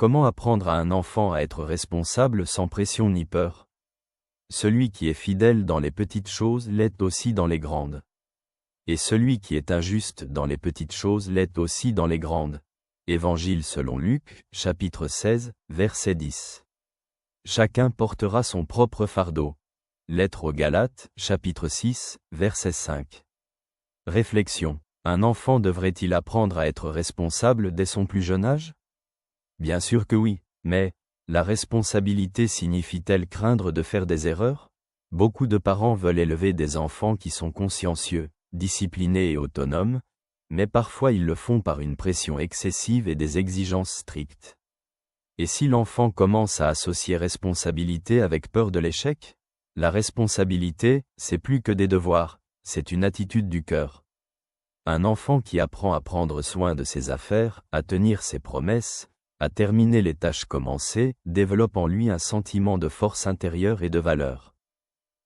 Comment apprendre à un enfant à être responsable sans pression ni peur? Celui qui est fidèle dans les petites choses l'est aussi dans les grandes. Et celui qui est injuste dans les petites choses l'est aussi dans les grandes. Évangile selon Luc, chapitre 16, verset 10. Chacun portera son propre fardeau. Lettre aux Galates, chapitre 6, verset 5. Réflexion. Un enfant devrait-il apprendre à être responsable dès son plus jeune âge? Bien sûr que oui, mais la responsabilité signifie-t-elle craindre de faire des erreurs? Beaucoup de parents veulent élever des enfants qui sont consciencieux, disciplinés et autonomes, mais parfois ils le font par une pression excessive et des exigences strictes. Et si l'enfant commence à associer responsabilité avec peur de l'échec? La responsabilité, c'est plus que des devoirs, c'est une attitude du cœur. Un enfant qui apprend à prendre soin de ses affaires, à tenir ses promesses, à terminer les tâches commencées, développe en lui un sentiment de force intérieure et de valeur.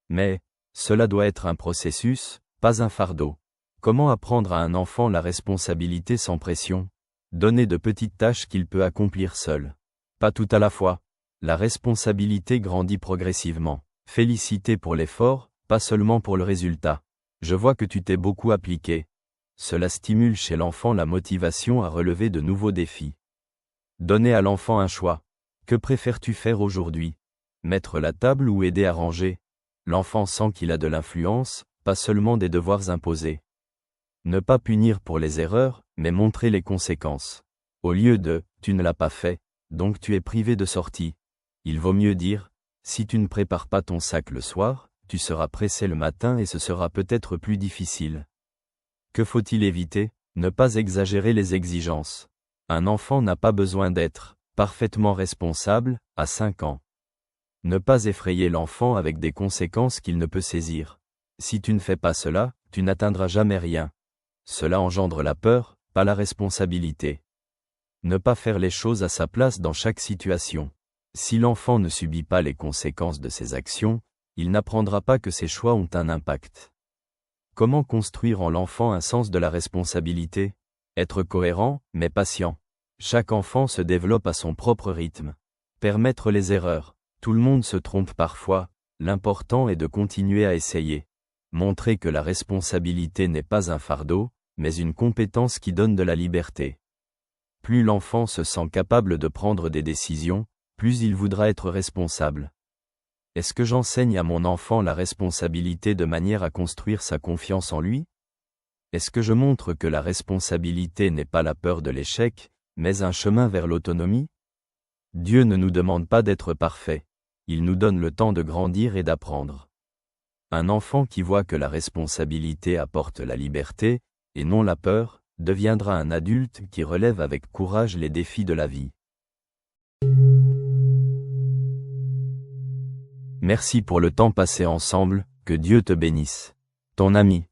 Mais, cela doit être un processus, pas un fardeau. Comment apprendre à un enfant la responsabilité sans pression? Donner de petites tâches qu'il peut accomplir seul. Pas tout à la fois. La responsabilité grandit progressivement. Féliciter pour l'effort, pas seulement pour le résultat. Je vois que tu t'es beaucoup appliqué. Cela stimule chez l'enfant la motivation à relever de nouveaux défis. Donner à l'enfant un choix. Que préfères-tu faire aujourd'hui? Mettre la table ou aider à ranger? L'enfant sent qu'il a de l'influence, pas seulement des devoirs imposés. Ne pas punir pour les erreurs, mais montrer les conséquences. Au lieu de « tu ne l'as pas fait, donc tu es privé de sortie », il vaut mieux dire « si tu ne prépares pas ton sac le soir, tu seras pressé le matin et ce sera peut-être plus difficile ». Que faut-il éviter? Ne pas exagérer les exigences. Un enfant n'a pas besoin d'être parfaitement responsable à 5 ans. Ne pas effrayer l'enfant avec des conséquences qu'il ne peut saisir. Si tu ne fais pas cela, tu n'atteindras jamais rien. Cela engendre la peur, pas la responsabilité. Ne pas faire les choses à sa place dans chaque situation. Si l'enfant ne subit pas les conséquences de ses actions, il n'apprendra pas que ses choix ont un impact. Comment construire en l'enfant un sens de la responsabilité? Être cohérent, mais patient. Chaque enfant se développe à son propre rythme. Permettre les erreurs. Tout le monde se trompe parfois, l'important est de continuer à essayer. Montrer que la responsabilité n'est pas un fardeau, mais une compétence qui donne de la liberté. Plus l'enfant se sent capable de prendre des décisions, plus il voudra être responsable. Est-ce que j'enseigne à mon enfant la responsabilité de manière à construire sa confiance en lui? Est-ce que je montre que la responsabilité n'est pas la peur de l'échec, mais un chemin vers l'autonomie? Dieu ne nous demande pas d'être parfait. Il nous donne le temps de grandir et d'apprendre. Un enfant qui voit que la responsabilité apporte la liberté, et non la peur, deviendra un adulte qui relève avec courage les défis de la vie. Merci pour le temps passé ensemble, que Dieu te bénisse. Ton ami.